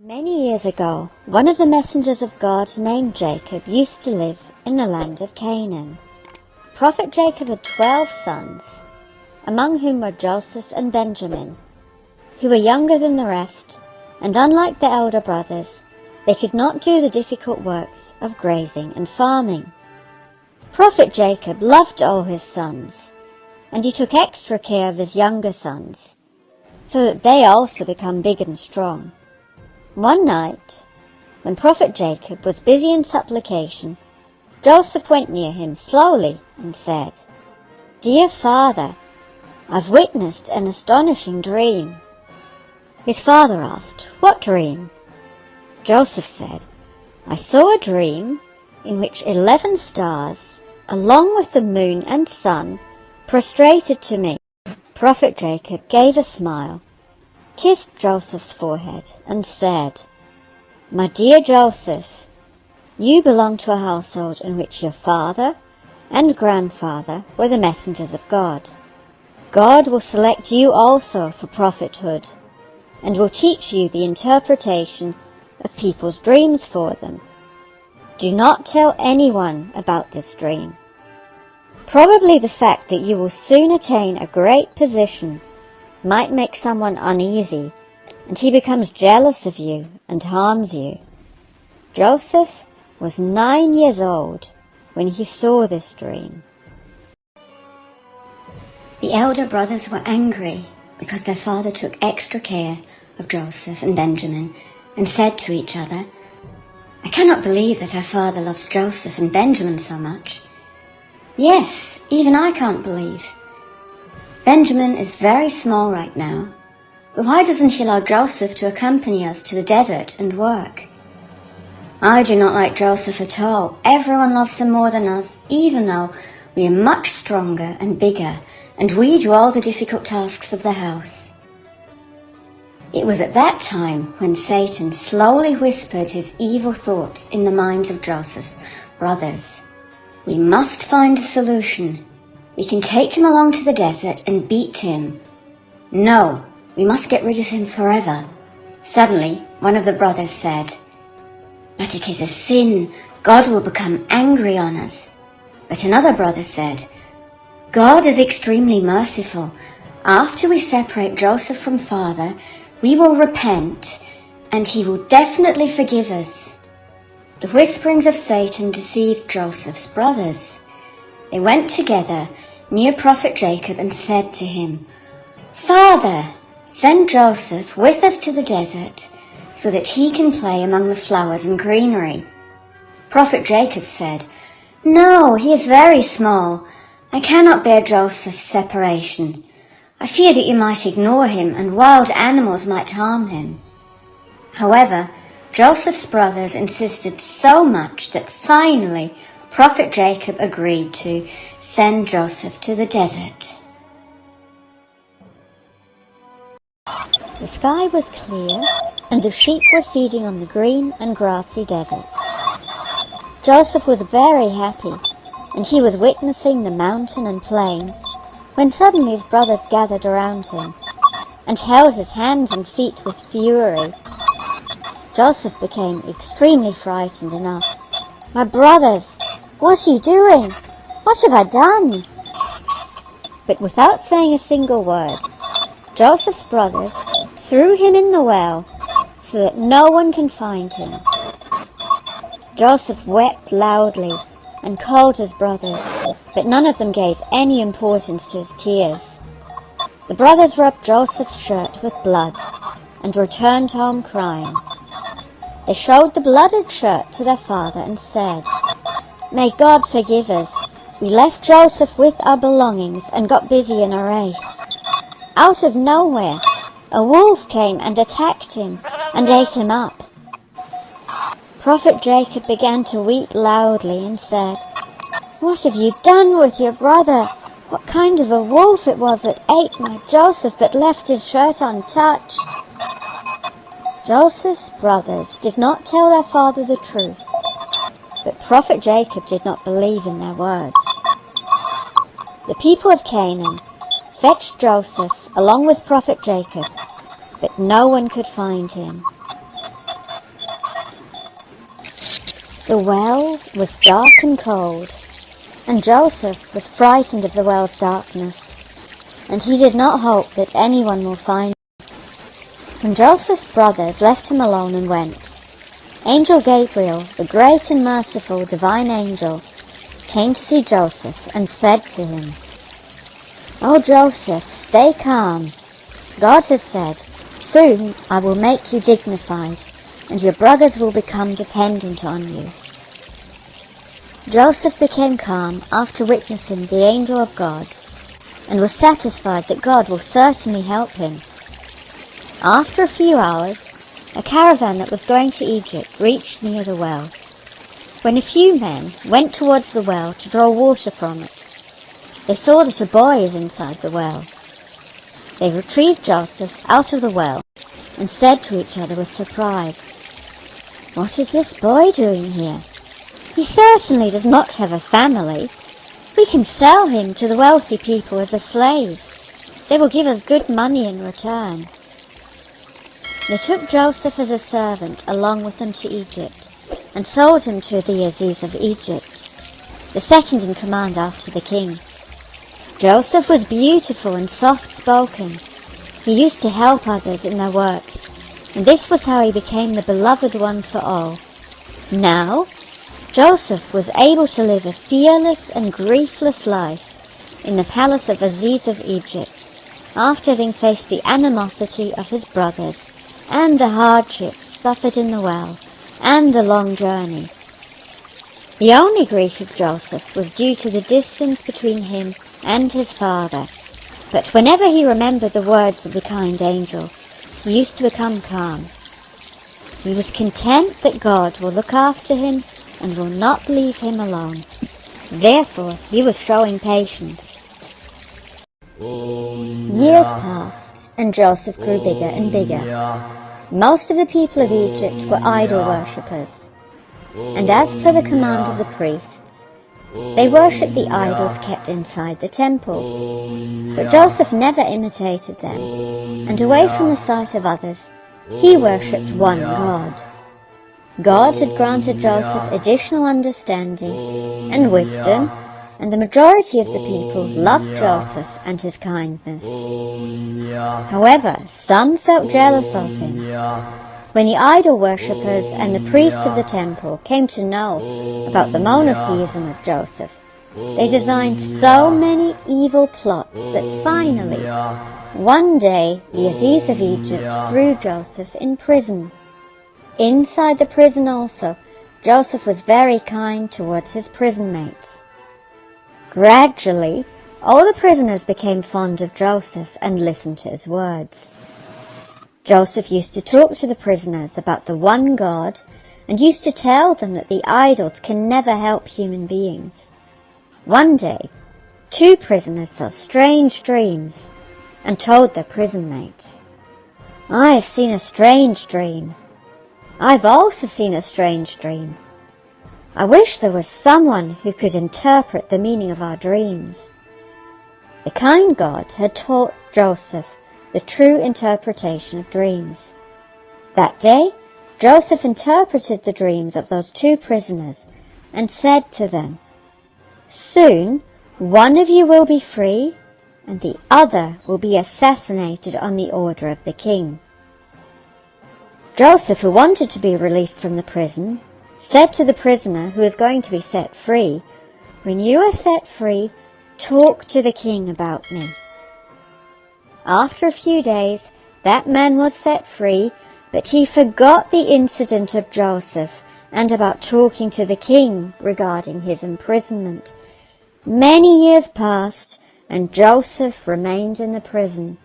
Many years ago, one of the messengers of God named Jacob used to live in the land of Canaan. Prophet Jacob had 12 sons, among whom were Joseph and Benjamin, who were younger than the rest, and unlike the elder brothers, they could not do the difficult works of grazing and farming. Prophet Jacob loved all his sons, and he took extra care of his younger sons, so that they also become big and strong. One night, when Prophet Jacob was busy in supplication, Joseph went near him slowly and said, "Dear father, I've witnessed an astonishing dream." His father asked, "What dream?" Joseph said, "I saw a dream in which 11 stars, along with the moon and sun, prostrated to me." Prophet Jacob gave a smile, kissed Joseph's forehead, and said, "My dear Joseph, you belong to a household in which your father and grandfather were the messengers of God. God will select you also for prophethood, and will teach you the interpretation of people's dreams for them. Do not tell anyone about this dream. Probably the fact that you will soon attain a great position might make someone uneasy, and he becomes jealous of you and harms you." Joseph was 9 years old when he saw this dream. The elder brothers were angry because their father took extra care of Joseph and Benjamin, and said to each other, "I cannot believe that our father loves Joseph and Benjamin so much. Yes, even I can't believe. Benjamin is very small right now, but why doesn't he allow Joseph to accompany us to the desert and work? I do not like Joseph at all. Everyone loves him more than us, even though we are much stronger and bigger, and we do all the difficult tasks of the house." It was at that time when Satan slowly whispered his evil thoughts in the minds of Joseph's brothers. "We must find a solution. We can take him along to the desert and beat him. No, we must get rid of him forever." Suddenly, one of the brothers said, "But it is a sin. God will become angry on us." But another brother said, "God is extremely merciful. After we separate Joseph from father, we will repent, and he will definitely forgive us." The whisperings of Satan deceived Joseph's brothers. They went together near Prophet Jacob and said to him, "Father, send Joseph with us to the desert so that he can play among the flowers and greenery." Prophet Jacob said, "No, he is very small. I cannot bear Joseph's separation. I fear that you might ignore him and wild animals might harm him." However, Joseph's brothers insisted so much that finally Prophet Jacob agreed to send Joseph to the desert. The sky was clear, and the sheep were feeding on the green and grassy desert. Joseph was very happy, and he was witnessing the mountain and plain, when suddenly his brothers gathered around him and held his hands and feet with fury. Joseph became extremely frightened and asked, "My brothers, what are you doing? What have I done?" But without saying a single word, Joseph's brothers threw him in the well so that no one can find him. Joseph wept loudly and called his brothers, but none of them gave any importance to his tears. The brothers rubbed Joseph's shirt with blood and returned home crying. They showed the blooded shirt to their father and said, "May God forgive us. We left Joseph with our belongings and got busy in a race. Out of nowhere, a wolf came and attacked him and ate him up." Prophet Jacob began to weep loudly and said, "What have you done with your brother? What kind of a wolf it was that ate my Joseph but left his shirt untouched?" Joseph's brothers did not tell their father the truth, but Prophet Jacob did not believe in their words. The people of Canaan fetched Joseph along with Prophet Jacob, but no one could find him. The well was dark and cold, and Joseph was frightened of the well's darkness, and he did not hope that anyone will find him. When Joseph's brothers left him alone and went, Angel Gabriel, the great and merciful divine angel, came to see Joseph and said to him, "O Joseph, stay calm. God has said, soon I will make you dignified, and your brothers will become dependent on you." Joseph became calm after witnessing the angel of God, and was satisfied that God will certainly help him. After a few hours, a caravan that was going to Egypt reached near the well. When a few men went towards the well to draw water from it, they saw that a boy is inside the well. They retrieved Joseph out of the well and said to each other with surprise, "What is this boy doing here? He certainly does not have a family. We can sell him to the wealthy people as a slave. They will give us good money in return." They took Joseph as a servant along with them to Egypt, and sold him to the Aziz of Egypt, the second in command after the king. Joseph was beautiful and soft-spoken. He used to help others in their works, and this was how he became the beloved one for all. Now, Joseph was able to live a fearless and griefless life in the palace of Aziz of Egypt, after having faced the animosity of his brothers and the hardships suffered in the well, and the long journey. The only grief of Joseph was due to the distance between him and his father, but whenever he remembered the words of the kind angel, he used to become calm. He was content that God will look after him and will not leave him alone. Therefore, he was showing patience. Years passed, and Joseph grew bigger and bigger. Most of the people of Egypt were idol worshippers, and as per the command of the priests, they worshipped the idols kept inside the temple. But Joseph never imitated them, and away from the sight of others, he worshipped one God. God had granted Joseph additional understanding and wisdom, and the majority of the people loved Joseph and his kindness. However, some felt jealous of him. When the idol worshippers and the priests of the temple came to know about the monotheism of Joseph, they designed so many evil plots that finally, one day, the Aziz of Egypt threw Joseph in prison. Inside the prison also, Joseph was very kind towards his prison mates. Gradually, all the prisoners became fond of Joseph and listened to his words. Joseph used to talk to the prisoners about the one God and used to tell them that the idols can never help human beings. One day, 2 prisoners saw strange dreams and told their prison mates, "I've seen a strange dream. I've also seen a strange dream. I wish there was someone who could interpret the meaning of our dreams." The kind God had taught Joseph the true interpretation of dreams. That day, Joseph interpreted the dreams of those 2 prisoners and said to them, "Soon, one of you will be free, and the other will be assassinated on the order of the king." Joseph, who wanted to be released from the prison, said to the prisoner who was going to be set free, "When you are set free, talk to the king about me." After a few days, that man was set free, but he forgot the incident of Joseph and about talking to the king regarding his imprisonment. Many years passed, and Joseph remained in the prison.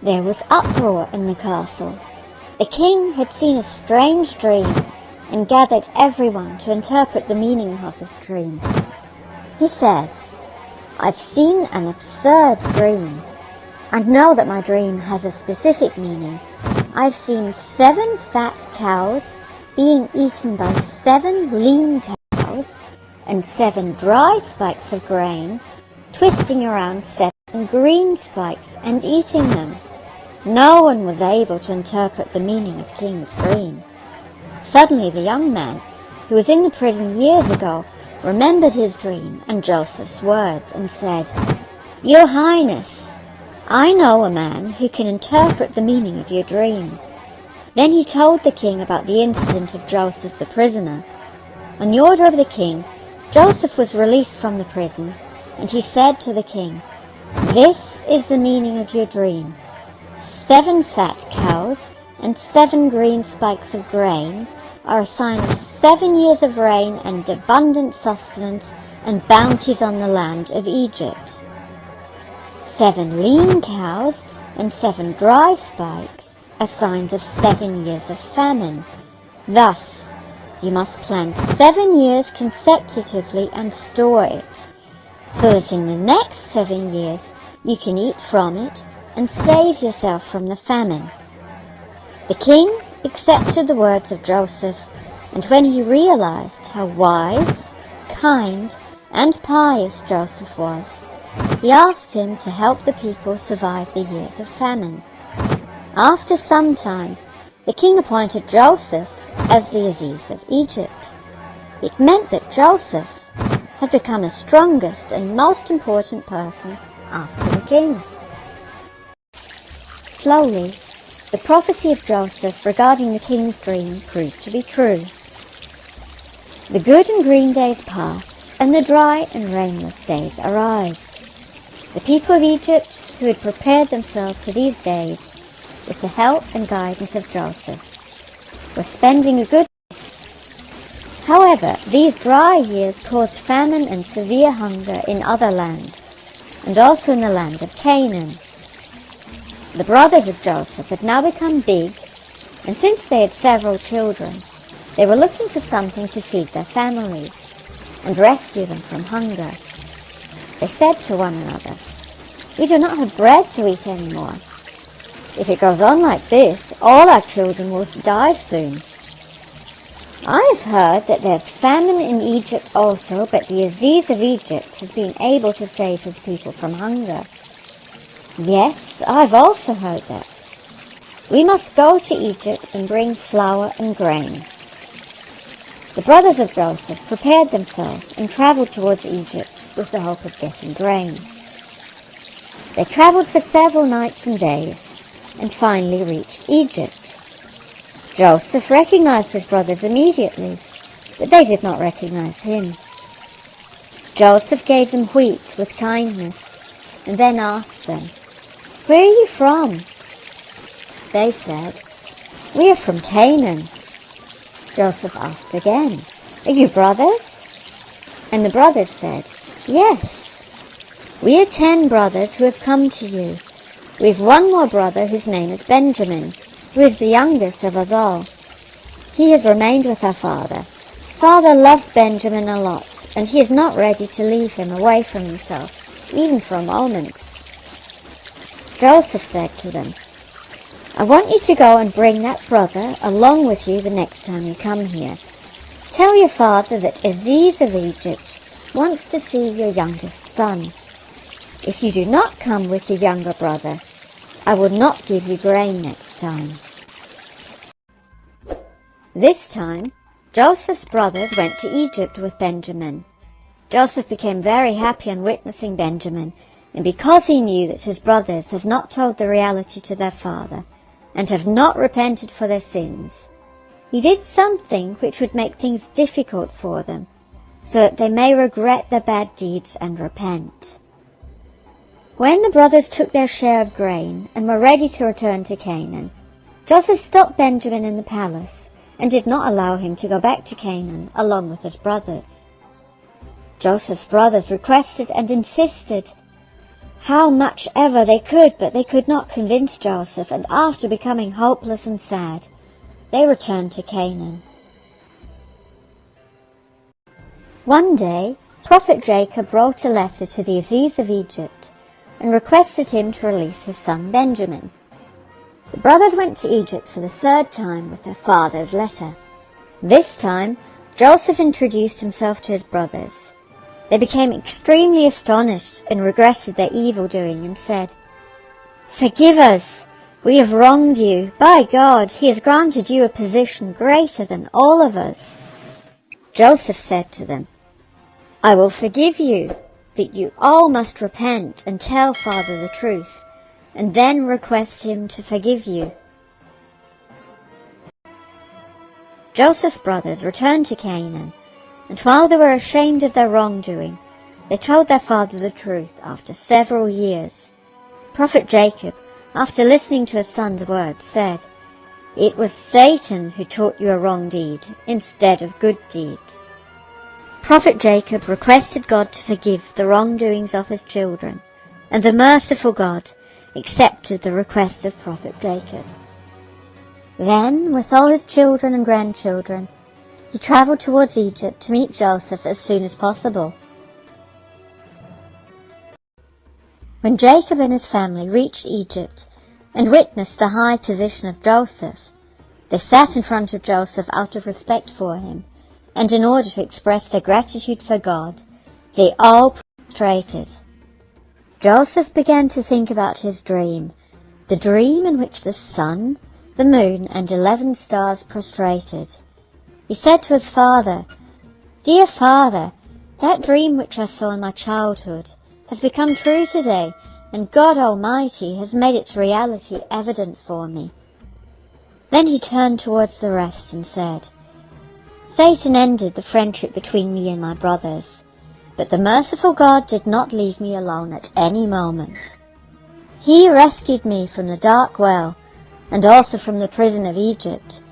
There was uproar in the castle. The king had seen a strange dream and gathered everyone to interpret the meaning of his dream. He said, "I've seen an absurd dream, and know that my dream has a specific meaning. I've seen 7 fat cows being eaten by 7 lean cows, and 7 dry spikes of grain twisting around 7 green spikes and eating them. No one was able to interpret the meaning of the king's dream. Suddenly the young man, who was in the prison years ago, remembered his dream and Joseph's words and said, "Your Highness, I know a man who can interpret the meaning of your dream." Then he told the king about the incident of Joseph the prisoner. On the order of the king, Joseph was released from the prison, and he said to the king, "This is the meaning of your dream. 7 fat cows and 7 green spikes of grain are a sign of 7 years of rain and abundant sustenance and bounties on the land of Egypt. 7 lean cows and 7 dry spikes are signs of 7 years of famine. Thus, you must plant 7 years consecutively and store it, so that in the next 7 years you can eat from it and save yourself from the famine." The king accepted the words of Joseph, and when he realized how wise, kind, and pious Joseph was, he asked him to help the people survive the years of famine. After some time, the king appointed Joseph as the Aziz of Egypt. It meant that Joseph had become the strongest and most important person after the king. Slowly, the prophecy of Joseph regarding the king's dream proved to be true. The good and green days passed, and the dry and rainless days arrived. The people of Egypt, who had prepared themselves for these days with the help and guidance of Joseph, were spending a good life. However, these dry years caused famine and severe hunger in other lands, and also in the land of Canaan. The brothers of Joseph had now become big, and since they had several children, they were looking for something to feed their families and rescue them from hunger. They said to one another, "We do not have bread to eat anymore. If it goes on like this, all our children will die soon. I have heard that there's famine in Egypt also, but the Aziz of Egypt has been able to save his people from hunger." "Yes, I've also heard that. We must go to Egypt and bring flour and grain." The brothers of Joseph prepared themselves and traveled towards Egypt with the hope of getting grain. They traveled for several nights and days and finally reached Egypt. Joseph recognized his brothers immediately, but they did not recognize him. Joseph gave them wheat with kindness and then asked them, "Where are you from?" They said, "We are from Canaan." Joseph asked again, "Are you brothers?" And the brothers said, "Yes. We are 10 brothers who have come to you. We have one more brother whose name is Benjamin, who is the youngest of us all. He has remained with our father. Father loves Benjamin a lot, and he is not ready to leave him away from himself, even for a moment." Joseph said to them, "I want you to go and bring that brother along with you the next time you come here. Tell your father that Aziz of Egypt wants to see your youngest son. If you do not come with your younger brother, I will not give you grain next time." This time, Joseph's brothers went to Egypt with Benjamin. Joseph became very happy on witnessing Benjamin, and because he knew that his brothers have not told the reality to their father and have not repented for their sins, he did something which would make things difficult for them, so that they may regret their bad deeds and repent. When the brothers took their share of grain and were ready to return to Canaan, Joseph stopped Benjamin in the palace and did not allow him to go back to Canaan along with his brothers. Joseph's brothers requested and insisted how much ever they could, but they could not convince Joseph, and after becoming hopeless and sad, they returned to Canaan. One day, Prophet Jacob wrote a letter to the Aziz of Egypt and requested him to release his son Benjamin. The brothers went to Egypt for the 3rd time with their father's letter. This time, Joseph introduced himself to his brothers. They became extremely astonished and regretted their evil doing and said, "Forgive us! We have wronged you. By God, he has granted you a position greater than all of us." Joseph said to them, "I will forgive you, but you all must repent and tell Father the truth, and then request him to forgive you." Joseph's brothers returned to Canaan, and while they were ashamed of their wrongdoing, they told their father the truth after several years. Prophet Jacob, after listening to his son's words, said, "It was Satan who taught you a wrong deed instead of good deeds." Prophet Jacob requested God to forgive the wrongdoings of his children, and the merciful God accepted the request of Prophet Jacob. Then, with all his children and grandchildren, he travelled towards Egypt to meet Joseph as soon as possible. When Jacob and his family reached Egypt and witnessed the high position of Joseph, they sat in front of Joseph out of respect for him, and in order to express their gratitude for God, they all prostrated. Joseph began to think about his dream, the dream in which the sun, the moon, and 11 stars prostrated. He said to his father, "Dear father, that dream which I saw in my childhood has become true today, and God Almighty has made its reality evident for me." Then he turned towards the rest and said, "Satan ended the friendship between me and my brothers, but the merciful God did not leave me alone at any moment. He rescued me from the dark well, and also from the prison of Egypt.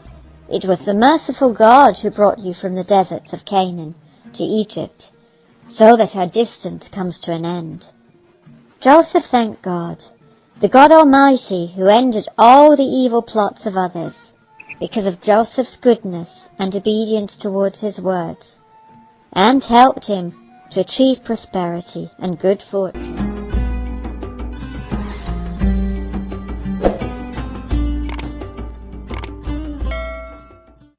It was the merciful God who brought you from the deserts of Canaan to Egypt, so that our distance comes to an end." Joseph thanked God, the God Almighty who ended all the evil plots of others, because of Joseph's goodness and obedience towards his words, and helped him to achieve prosperity and good fortune.